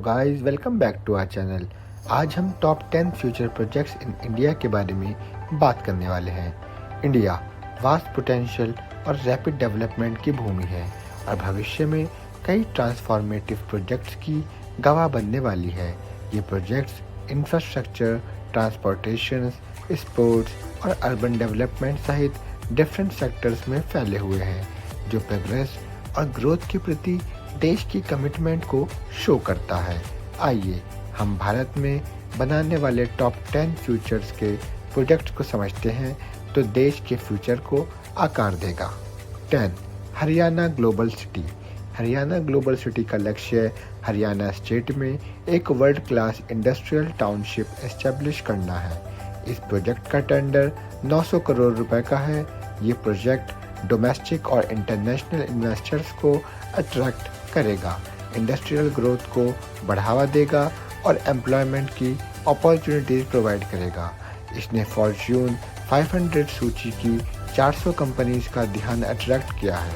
Guys, welcome back to our channel. आज हम top 10 future projects in India के बारे में बात करने वाले हैं। इंडिया वास्ट पोटेंशियल और रैपिड डेवलपमेंट की भूमि है और भविष्य में कई ट्रांसफॉर्मेटिव प्रोजेक्ट्स की गवाह बनने वाली है। ये प्रोजेक्ट्स इंफ्रास्ट्रक्चर, ट्रांसपोर्टेशन, स्पोर्ट्स और अर्बन डेवलपमेंट सहित डिफरेंट सेक्टर्स में फैले हुए हैं, जो प्रोग्रेस और ग्रोथ के प्रति देश की कमिटमेंट को शो करता है। आइए हम भारत में बनाने वाले टॉप 10 फ्यूचर्स के प्रोजेक्ट्स को समझते हैं तो देश के फ्यूचर को आकार देगा। 10. Haryana global city. Haryana global city का लक्ष्य हरियाणा स्टेट में एक world class industrial township establish करना है। इस प्रोजेक्ट का टेंडर 900 करोड़ रुपए का है। ये प्रोजेक्ट डोमेस्टिक और इंटरनेशनल इन्वेस्टर्स को अट्रैक्ट करेगा, इंडस्ट्रियल ग्रोथ को बढ़ावा देगा और एम्प्लॉयमेंट की अपॉर्चुनिटीज प्रोवाइड करेगा। इसने फॉर्च्यून 500 सूची की 400 कंपनीज का ध्यान अट्रैक्ट किया है।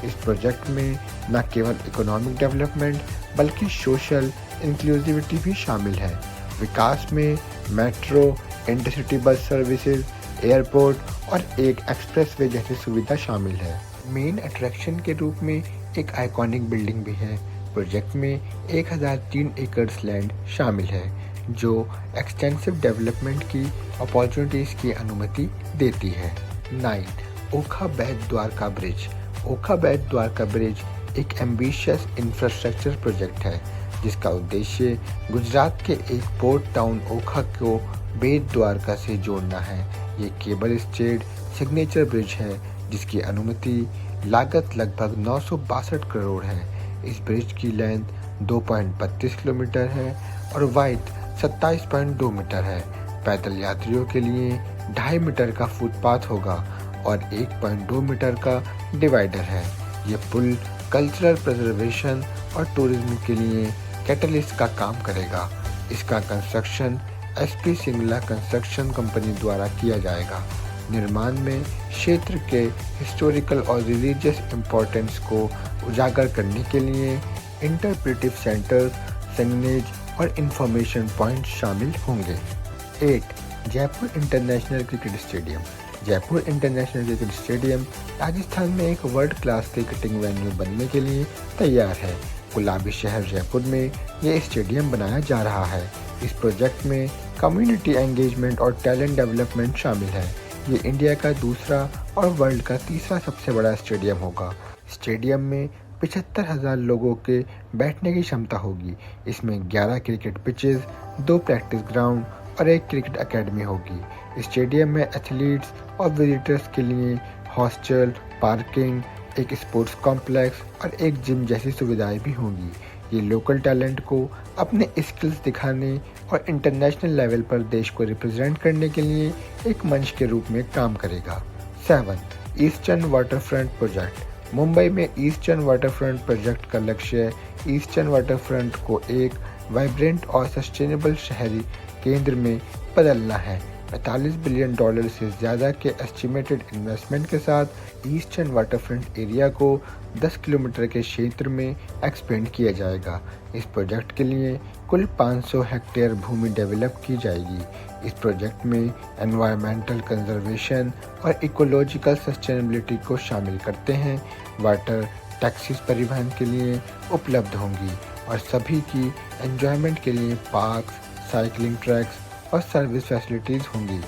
इस प्रोजेक्ट में न केवल इकोनॉमिक डेवलपमेंट बल्कि सोशल इंक्लूसिविटी भी शामिल है। विकास में metro, intercity bus services, airport और एक एक्सप्रेसवे जैसी सुविधा शामिल है। मेन अट्रैक्शन के रूप में एक आइकॉनिक बिल्डिंग भी है। प्रोजेक्ट में 1003 एकड़ लैंड शामिल है, जो एक्सटेंसिव डेवलपमेंट की अपॉर्चुनिटीज की अनुमति देती है। 9. ओखा बैत द्वारका ब्रिज। ओखा बैत द्वारका ब्रिज एक एम्बिशियस इंफ्रास्ट्रक्चर प्रोजेक्ट है, जिसका उद्देश्य गुजरात के एक पोर्ट टाउन ओखा को बेट द्वारका से जोड़ना है। ये केबल स्टेड सिग्नेचर ब्रिज है, जिसकी अनुमति लागत लगभग 962 करोड़ है। इस ब्रिज की लेंथ 2.32 किलोमीटर है और वाइड 27.2 मीटर है। पैदल यात्रियों के लिए 2.5 मीटर का फुटपाथ होगा और 1.2 मीटर का डिवाइडर है। ये पुल कल्चरल प्रिजर्वेशन और टूरिज्म के लिए कैटलिस्ट का काम करेगा। इसका construction SP Singla construction company द्वारा किया जाएगा। निर्माण में क्षेत्र के हिस्टोरिकल और रिलीजियस इम्पोर्टेंस को उजागर करने के लिए इंटरप्रेटिव सेंटर्स, सिग्नेज और इंफॉर्मेशन पॉइंट शामिल होंगे। 8. Jaipur international cricket stadium. Jaipur international cricket stadium Rajasthan में एक वर्ल्ड क्लास क्रिकेटिंग वेन्यू बनने के लिए तैयार है। गुलाबी शहर जयपुर में ये स्टेडियम बनाया जा रहा है। इस प्रोजेक्ट में कम्युनिटी एंगेजमेंट और टैलेंट डेवलपमेंट शामिल है। ये इंडिया का दूसरा और वर्ल्ड का तीसरा सबसे बड़ा स्टेडियम होगा। स्टेडियम में 75,000 लोगों के बैठने की क्षमता होगी। इसमें 11 क्रिकेट पिचेस, 2 प्रैक्टिस ग्राउंड और 1 क्रिकेट एकेडमी होगी। स्टेडियम में एथलीट्स और विजिटर्स के लिए हॉस्टल, पार्किंग, एक स्पोर्ट्स कॉम्प्लेक्स और एक जिम जैसी सुविधाएं भी होंगी। ये लोकल टैलेंट को अपने स्किल्स दिखाने और इंटरनेशनल लेवल पर देश को रिप्रेजेंट करने के लिए एक मंच के रूप में काम करेगा। 7. Eastern waterfront project. मुंबई में ईस्टर्न वाटरफ्रंट प्रोजेक्ट का लक्ष्य ईस्टर्न वाटरफ्रंट को एक वाइब्रेंट और सस्टेनेबल शहरी केंद्र में बदलना है। $45 बिलियन से ज़्यादा के एस्टिमेटेड इन्वेस्टमेंट के साथ ईस्टर्न वाटरफ्रंट एरिया को 10 किलोमीटर के क्षेत्र में एक्सपेंड किया जाएगा। इस प्रोजेक्ट के लिए कुल 500 हेक्टेयर भूमि डेवलप की जाएगी। इस प्रोजेक्ट में एनवायरमेंटल कंजर्वेशन और इकोलॉजिकल सस्टेनेबिलिटी को शामिल करते हैं। वाटर टैक्सीज परिवहन के लिए उपलब्ध होंगी और सभी की एंजॉयमेंट के लिए पार्क्स, साइकिलिंग ट्रैक्स और सर्विस फैसिलिटीज़ होंगी।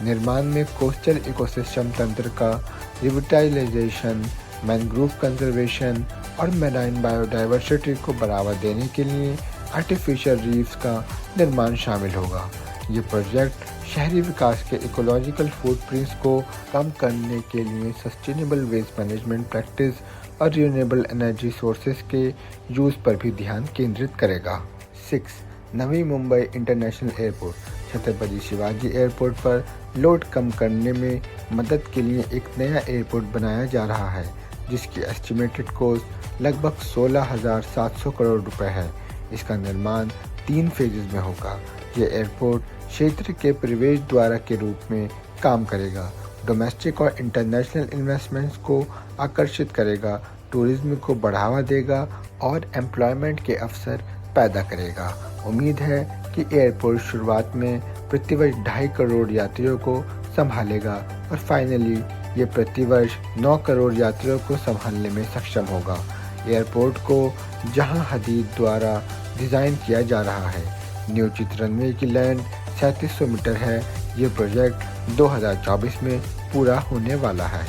निर्माण में कोस्टल इकोसिस्टम तंत्र का रिविटालाइजेशन, मैंग्रोव कंजर्वेशन और मैराइन बायोडाइवर्सिटी को बढ़ावा देने के लिए आर्टिफिशियल रीफ्स का निर्माण शामिल होगा। ये प्रोजेक्ट शहरी विकास के इकोलॉजिकल फुटप्रिंट्स को कम करने के लिए सस्टेनेबल वेस्ट मैनेजमेंट प्रैक्टिस और रिन्यूएबल एनर्जी सोर्सेज के यूज़ पर भी ध्यान केंद्रित करेगा। 6. Navi Mumbai international airport. Chhatrapati Shivaji airport पर लोड कम करने में मदद के लिए एक नया एयरपोर्ट बनाया जा रहा है, जिसकी एस्टिमेटेड कॉस्ट लगभग 16,700 करोड़ रुपए है। इसका निर्माण 3 फेजेज में होगा। यह एयरपोर्ट क्षेत्र के प्रवेश द्वार के रूप में काम करेगा, डोमेस्टिक और इंटरनेशनल इन्वेस्टमेंट्स को आकर्षित करेगा, टूरिज्म को बढ़ावा देगा और एम्प्लॉयमेंट के अवसर पैदा करेगा। उम्मीद है कि एयरपोर्ट शुरुआत में प्रतिवर्ष 2.5 करोड़ यात्रियों को संभालेगा और फाइनली ये प्रतिवर्ष 9 करोड़ यात्रियों को संभालने में सक्षम होगा। एयरपोर्ट को जहां हदीद द्वारा डिज़ाइन किया जा रहा है। नियोजित रनवे की लैंड 3700 मीटर है। ये प्रोजेक्ट 2024 में पूरा होने वाला है।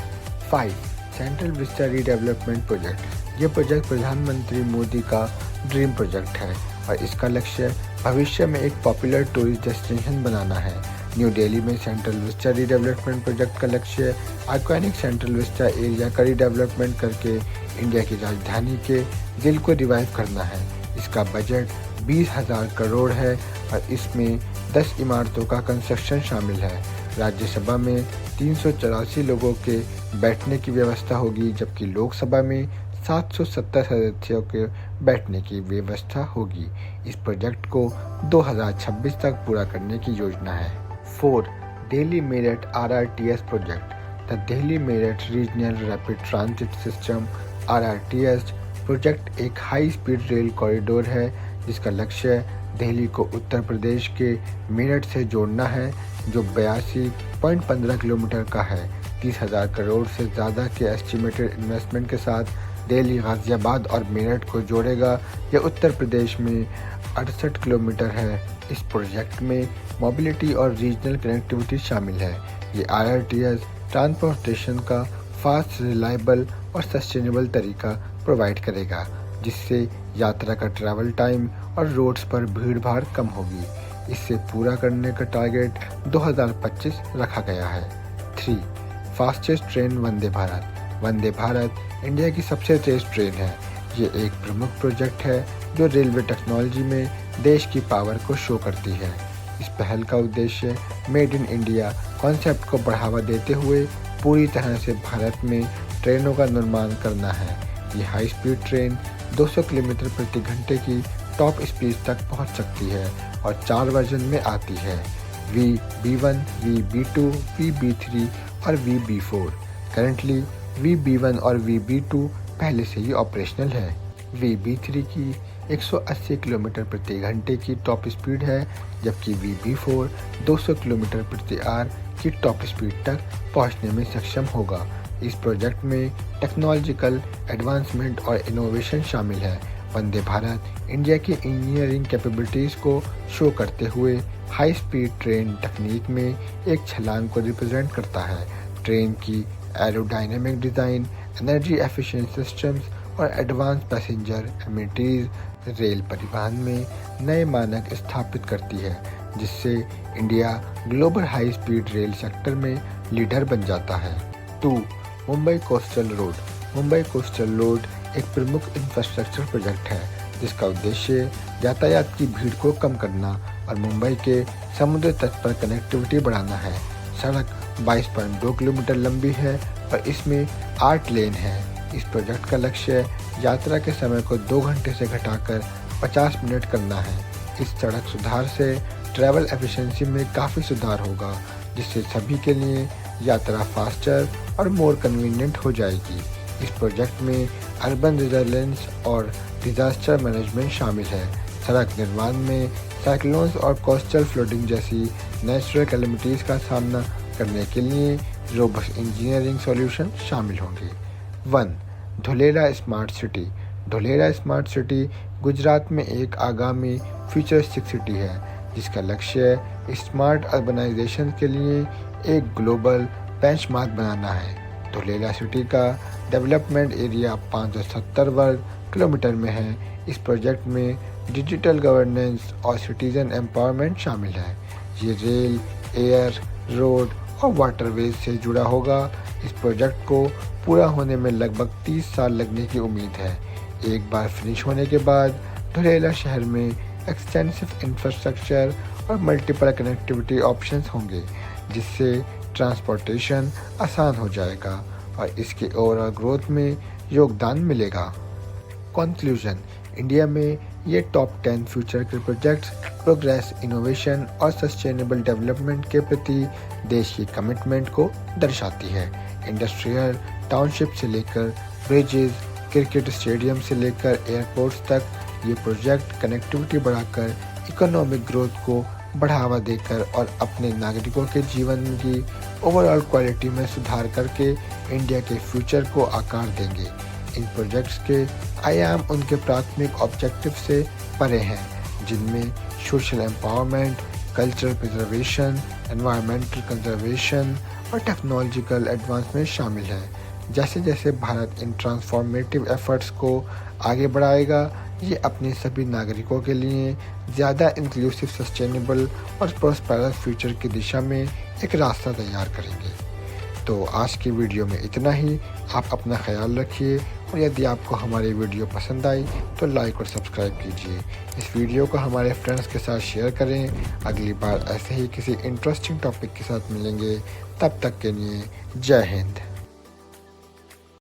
5. Central Vista redevelopment project. ये प्रोजेक्ट प्रधानमंत्री मोदी का ड्रीम प्रोजेक्ट है और इसका लक्ष्य भविष्य में एक पॉपुलर टूरिस्ट डेस्टिनेशन बनाना है। न्यू दिल्ली में सेंट्रल विस्टा रीडेवलपमेंट प्रोजेक्ट का लक्ष्य आइकॉनिक सेंट्रल विस्टा एरिया का रीडेवलपमेंट करके इंडिया की राजधानी के दिल को रिवाइव करना है। इसका बजट 20,000 करोड़ है और इसमें 10 इमारतों का कंस्ट्रक्शन शामिल है। राज्यसभा में 384 लोगों के बैठने की व्यवस्था होगी, जबकि लोकसभा में 770 सदस्यों के बैठने की व्यवस्था होगी। इस प्रोजेक्ट को 2026 तक पूरा करने की योजना है। 4. Delhi Meerut RRTS project. The Delhi Meerut regional rapid transit system RRTS project एक हाई स्पीड रेल कॉरिडोर है जिसका लक्ष्य दिल्ली को उत्तर प्रदेश के मेरठ से जोड़ना है, जो 82.15 किलोमीटर का है। 30,000 करोड़ से ज़्यादा के एस्टिमेटेड इन्वेस्टमेंट के साथ दिल्ली, गाज़ियाबाद और मेरठ को जोड़ेगा। यह उत्तर प्रदेश में 68 किलोमीटर है। इस प्रोजेक्ट में मोबिलिटी और रीजनल कनेक्टिविटी शामिल है। ये RRTS ट्रांसपोर्टेशन का फास्ट, रिलायबल और सस्टेनेबल तरीका प्रोवाइड करेगा, जिससे यात्रा का ट्रैवल टाइम और रोड्स पर भीड़ भाड़ कम होगी। इसे पूरा करने का टारगेट 2025 रखा गया है। 3. Fastest train Vande Bharat. Vande Bharat India की सबसे तेज ट्रेन है। ये एक प्रमुख प्रोजेक्ट है जो रेलवे टेक्नोलॉजी में देश की पावर को शो करती है। इस पहल का उद्देश्य मेड इन इंडिया कॉन्सेप्ट को बढ़ावा देते हुए पूरी तरह से भारत में ट्रेनों का निर्माण करना है। ये हाई स्पीड ट्रेन 200 किलोमीटर प्रति घंटे की टॉप स्पीड तक पहुंच सकती है और 4 वर्जन में आती है: VB1, VB2, VB3 और VB4। करंटली VB1 और VB2 पहले से ही ऑपरेशनल है। VB3 की 180 किलोमीटर प्रति घंटे की टॉप स्पीड है, जबकि VB4 200 किलोमीटर प्रति आवर की टॉप स्पीड तक पहुंचने में सक्षम होगा। इस प्रोजेक्ट में टेक्नोलॉजिकल एडवांसमेंट और इनोवेशन शामिल है। वंदे भारत इंडिया की इंजीनियरिंग कैपेबिलिटीज़ को शो करते हुए हाई स्पीड ट्रेन तकनीक में एक छलांग को रिप्रेजेंट करता है। ट्रेन की aerodynamic design, energy efficient systems और एडवांस पैसेंजर एमिनिटीज़ रेल परिवहन में नए मानक स्थापित करती है, जिससे India global high speed rail sector में लीडर बन जाता है। 2. Mumbai coastal road. Mumbai coastal road एक प्रमुख इंफ्रास्ट्रक्चर प्रोजेक्ट है जिसका उद्देश्य यातायात की भीड़ को कम करना और मुंबई के समुद्र तट पर कनेक्टिविटी बढ़ाना है। सड़क 22.2 किलोमीटर लंबी है और इसमें 8 लेन है। इस प्रोजेक्ट का लक्ष्य यात्रा के समय को 2 घंटे से घटाकर 50 मिनट करना है। इस सड़क सुधार से ट्रैवल एफिशिएंसी में काफ़ी सुधार होगा, जिससे सभी के लिए यात्रा फास्टर और मोर कन्वीनियंट हो जाएगी। इस प्रोजेक्ट में अर्बन रिजिलेंस और डिजास्टर मैनेजमेंट शामिल है। सड़क निर्माण में साइक्लोन्स और कोस्टल फ्लडिंग जैसी नेचुरल कैलेमिटीज़ का सामना करने के लिए रोबस्ट इंजीनियरिंग सॉल्यूशन शामिल होंगे। 1. Dholera smart city. Dholera smart city Gujarat में एक आगामी फ्यूचरिस्टिक सिटी है जिसका लक्ष्य स्मार्ट अर्बनाइजेशन के लिए एक ग्लोबल बेंचमार्क बनाना है। धुलेरा सिटी का डेवलपमेंट एरिया 570 वर्ग किलोमीटर में है। इस प्रोजेक्ट में डिजिटल गवर्नेंस और सिटीजन एम्पावरमेंट शामिल है। ये रेल, एयर, रोड और वाटरवेज से जुड़ा होगा। इस प्रोजेक्ट को पूरा होने में लगभग 30 साल लगने की उम्मीद है। एक बार फिनिश होने के बाद धुलेरा शहर में एक्सटेंसिव इंफ्रास्ट्रक्चर और मल्टीपल कनेक्टिविटी ऑप्शंस होंगे, जिससे ट्रांसपोर्टेशन आसान हो जाएगा और इसके ओवरऑल ग्रोथ में योगदान मिलेगा। कंक्लूजन: इंडिया में ये टॉप 10 फ्यूचर के प्रोजेक्ट्स प्रोग्रेस, इनोवेशन और सस्टेनेबल डेवलपमेंट के प्रति देश की कमिटमेंट को दर्शाती है। इंडस्ट्रियल टाउनशिप से लेकर ब्रिजेस, क्रिकेट स्टेडियम से लेकर एयरपोर्ट्स तक ये प्रोजेक्ट कनेक्टिविटी बढ़ाकर इकोनॉमिक ग्रोथ को बढ़ावा देकर और अपने नागरिकों के जीवन की ओवरऑल क्वालिटी में सुधार करके इंडिया के फ्यूचर को आकार देंगे। इन प्रोजेक्ट्स के आयाम उनके प्राथमिक ऑब्जेक्टिव से परे हैं, जिनमें social empowerment, cultural preservation, environmental conservation और टेक्नोलॉजिकल एडवांसमेंट शामिल हैं। जैसे जैसे भारत इन ट्रांसफॉर्मेटिव एफर्ट्स को आगे बढ़ाएगा, ये अपने सभी नागरिकों के लिए ज़्यादा इंक्लूसिव, सस्टेनेबल और प्रोस्पेरस फ्यूचर की दिशा में एक रास्ता तैयार करेंगे। तो आज की वीडियो में इतना ही। आप अपना ख्याल रखिए और यदि आपको हमारी वीडियो पसंद आई तो लाइक और सब्सक्राइब कीजिए। इस वीडियो को हमारे फ्रेंड्स के साथ शेयर करें। अगली बार ऐसे ही किसी इंटरेस्टिंग टॉपिक के साथ मिलेंगे। तब तक के लिए जय हिंद।